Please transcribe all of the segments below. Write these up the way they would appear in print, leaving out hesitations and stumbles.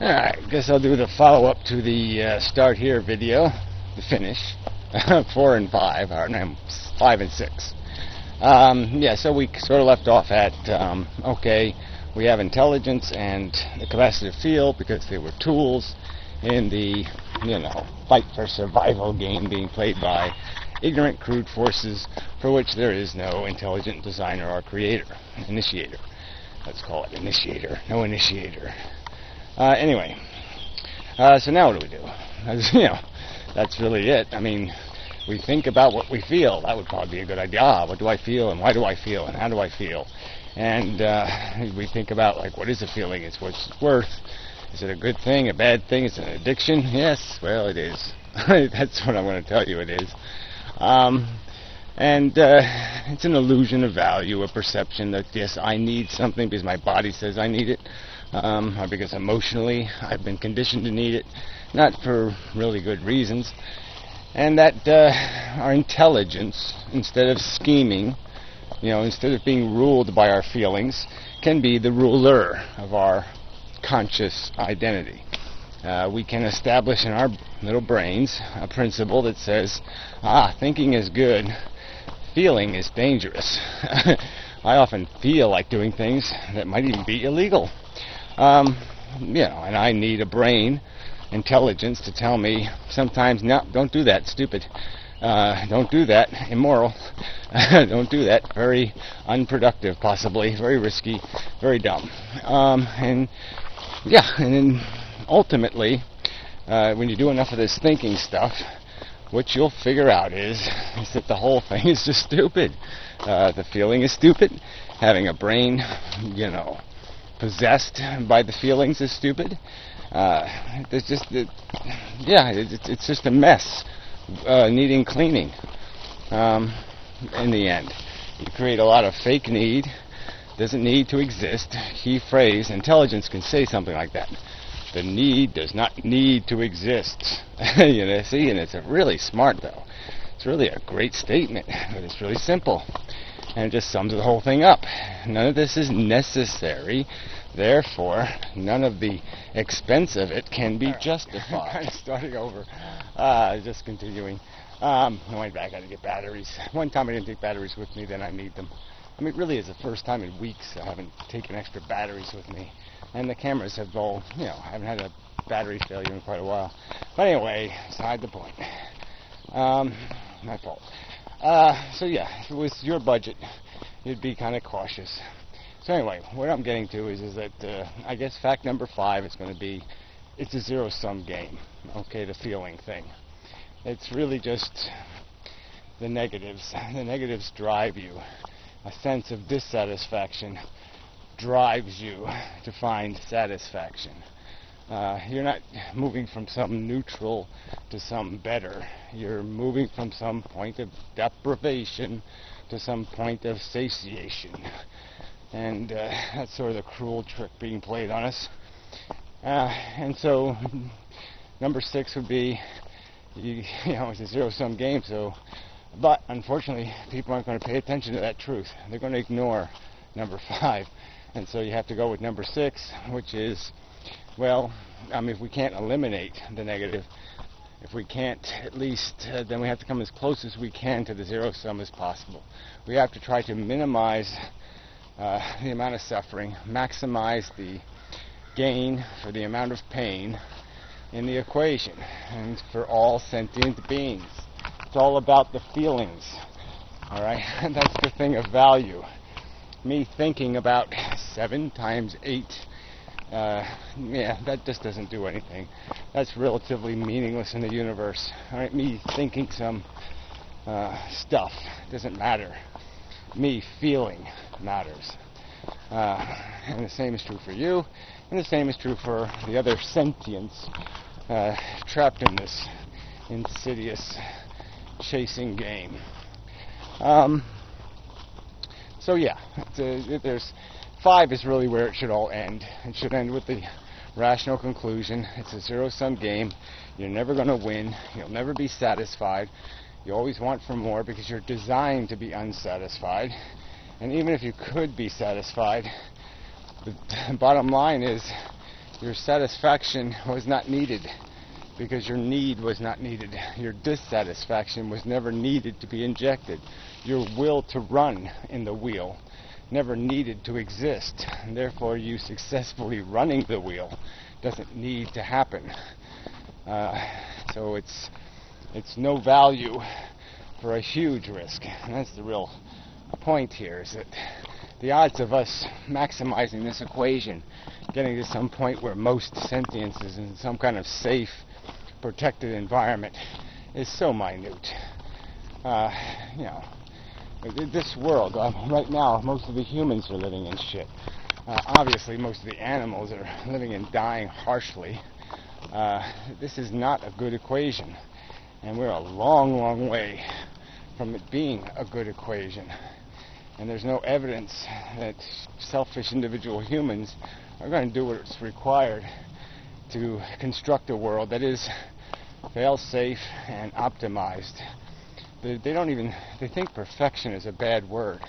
Alright, guess I'll do the follow-up to the start here video, the finish, 4 and 5, or no, 5 and 6. Yeah, so we sort of left off at, okay, we have intelligence and the capacity to feel because they were tools in the, fight for survival game being played by ignorant, crude forces for which there is no intelligent designer or creator, initiator. Let's call it initiator, no initiator. Anyway, so now what do we do? That's really it. I mean, we think about what we feel. That would probably be a good idea. What do I feel, and why do I feel, and how do I feel? And we think about, like, what is a feeling? It's what's worth. Is it a good thing, a bad thing? Is it an addiction? Yes, well, it is. That's what I'm going to tell you it is. It's an illusion of value, a perception that, yes, I need something because my body says I need it, or because emotionally I've been conditioned to need it, not for really good reasons. And that our intelligence, instead of scheming, instead of being ruled by our feelings, can be the ruler of our conscious identity. We can establish in our little brains a principle that says, thinking is good, feeling is dangerous. I often feel like doing things that might even be illegal. And I need a brain intelligence to tell me sometimes, no, don't do that, stupid. Don't do that, immoral. Don't do that, very unproductive, possibly, very risky, very dumb. And then ultimately, when you do enough of this thinking stuff, what you'll figure out is that the whole thing is just stupid. The feeling is stupid. Having a brain, possessed by the feelings is stupid. It's just a mess, needing cleaning. In the end, you create a lot of fake need. Doesn't need to exist. Key phrase. Intelligence can say something like that. The need does not need to exist. See, and it's really smart, though. It's really a great statement, but it's really simple. And it just sums the whole thing up. None of this is necessary. Therefore, none of the expense of it can be justified. Kind of starting over. Just continuing. I went back. I had to get batteries. One time I didn't take batteries with me, then I need them. I mean, it really is the first time in weeks I haven't taken extra batteries with me. And the cameras have all, I haven't had a battery failure in quite a while. But anyway, beside the point. My fault. So yeah, if it was your budget, you'd be kind of cautious. So anyway, what I'm getting to is that I guess fact number 5 is going to be, it's a zero-sum game. Okay, the feeling thing. It's really just the negatives. The negatives drive you. A sense of dissatisfaction drives you to find satisfaction. You're not moving from some neutral to some better. You're moving from some point of deprivation to some point of satiation. And that's sort of the cruel trick being played on us. And so, number 6 would be, it's a zero-sum game, but unfortunately, people aren't going to pay attention to that truth. They're going to ignore number 5. And so you have to go with number 6, which is, if we can't eliminate the negative, if we can't at least, then we have to come as close as we can to the zero-sum as possible. We have to try to minimize the amount of suffering, maximize the gain for the amount of pain in the equation, and for all sentient beings. It's all about the feelings, all right? And that's the thing of value. Me thinking about 7 times 8, that just doesn't do anything. That's relatively meaningless in the universe. All right, me thinking some stuff doesn't matter. Me feeling matters. And the same is true for you, and the same is true for the other sentients trapped in this insidious chasing game. There's 5 is really where it should all end. It should end with the rational conclusion. It's a zero-sum game. You're never going to win. You'll never be satisfied. You always want for more because you're designed to be unsatisfied. And even if you could be satisfied, the bottom line is Your satisfaction was not needed because your need was not needed. Your dissatisfaction was never needed to be injected. Your will to run in the wheel never needed to exist. And therefore, you successfully running the wheel doesn't need to happen. So it's no value for a huge risk. And that's the real point here, is that the odds of us maximizing this equation, getting to some point where most sentience is in some kind of safe, protected environment, is so minute. This world, right now, most of the humans are living in shit. Obviously, most of the animals are living and dying harshly. This is not a good equation, and we're a long, long way from it being a good equation. And there's no evidence that selfish individual humans are going to do what's required to construct a world that is fail-safe and optimized. They think perfection is a bad word.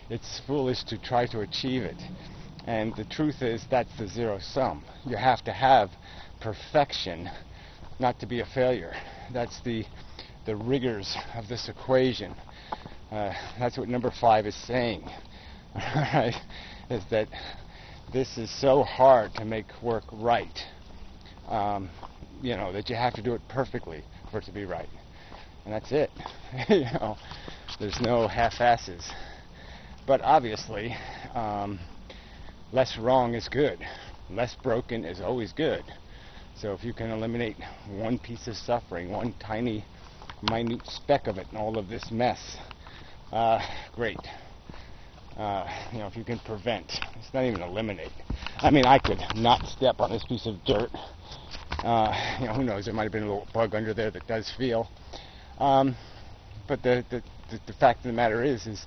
It's foolish to try to achieve it. And the truth is, that's the zero sum. You have to have perfection not to be a failure. That's the rigors of this equation. That's what number 5 is saying. Right? Is that this is so hard to make work right. That you have to do it perfectly for it to be right. And that's it. There's no half-asses. But obviously, less wrong is good. Less broken is always good. So if you can eliminate one piece of suffering, one tiny, minute speck of it in all of this mess, great. If you can prevent, it's not even eliminate. I mean, I could not step on this piece of dirt. Who knows? There might have been a little bug under there that does feel. But the fact of the matter is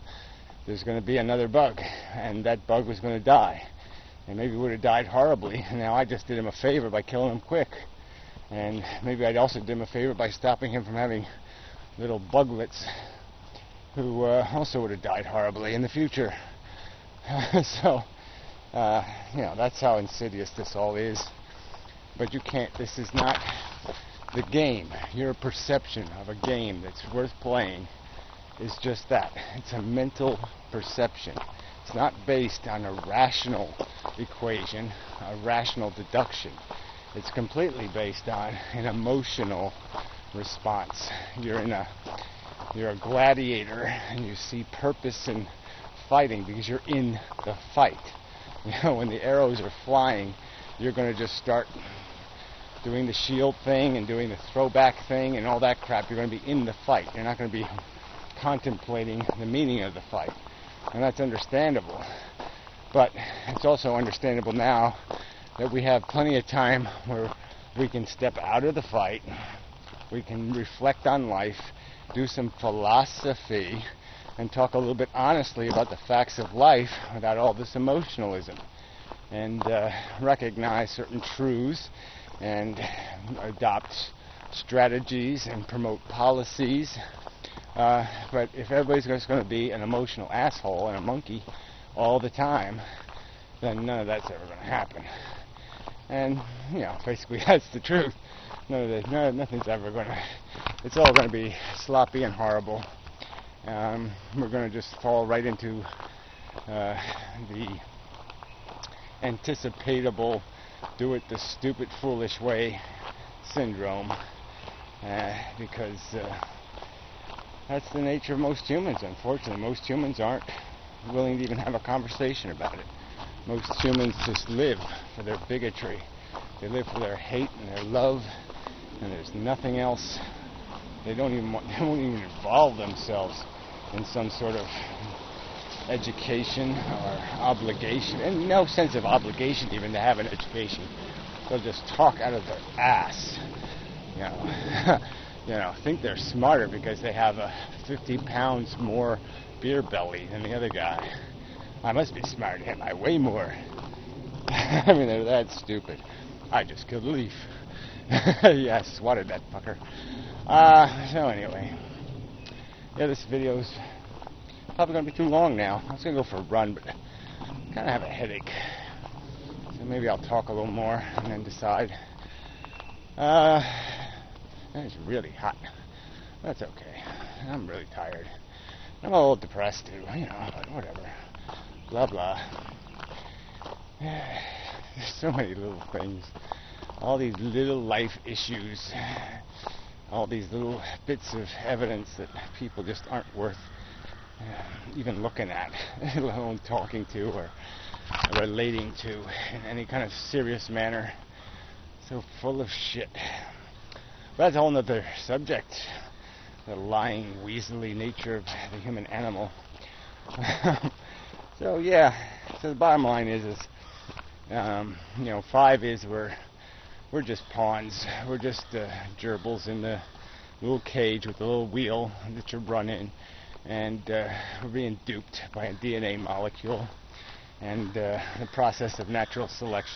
there's going to be another bug, and that bug was going to die. And maybe would have died horribly. And now I just did him a favor by killing him quick. And maybe I'd also did him a favor by stopping him from having little buglets who also would have died horribly in the future. So, that's how insidious this all is. But you can't, this is not the game. Your perception of a game that's worth playing is just that. It's a mental perception. It's not based on a rational equation, a rational deduction. It's completely based on an emotional response. You're a gladiator, and you see purpose in fighting because you're in the fight. When the arrows are flying, you're going to just start doing the shield thing and doing the throwback thing and all that crap. You're going to be in the fight. You're not going to be contemplating the meaning of the fight. And that's understandable. But it's also understandable now that we have plenty of time where we can step out of the fight, we can reflect on life, do some philosophy, and talk a little bit honestly about the facts of life without all this emotionalism, and recognize certain truths and adopt strategies and promote policies. But if everybody's just going to be an emotional asshole and a monkey all the time, then none of that's ever going to happen. And, basically that's the truth. Nothing's ever going to, it's all going to be sloppy and horrible. We're going to just fall right into the anticipatable, do it the stupid, foolish way syndrome, because that's the nature of most humans, unfortunately. Most humans aren't willing to even have a conversation about it. Most humans just live for their bigotry. They live for their hate and their love, and there's nothing else. They won't even involve themselves in some sort of education or obligation, and no sense of obligation even to have an education. They'll just talk out of their ass. Think they're smarter because they have a 50 pounds more beer belly than the other guy. I must be smart, am I? Way more. I mean, they're that stupid. I just killed a leaf. Yeah, I swatted that fucker. So anyway, this video's probably going to be too long now. I was going to go for a run, but I kind of have a headache. So So maybe I'll talk a little more and then decide. It's really hot. That's okay. I'm really tired. I'm a little depressed too, but whatever. Blah blah. There's so many little things. All these little life issues. All these little bits of evidence that people just aren't worth even looking at, let alone talking to or relating to in any kind of serious manner. So full of shit. But that's a whole nother subject. The lying, weaselly nature of the human animal. So the bottom line is 5 is we're just pawns. We're just gerbils in the little cage with the little wheel that you run in, and we're being duped by a DNA molecule and the process of natural selection.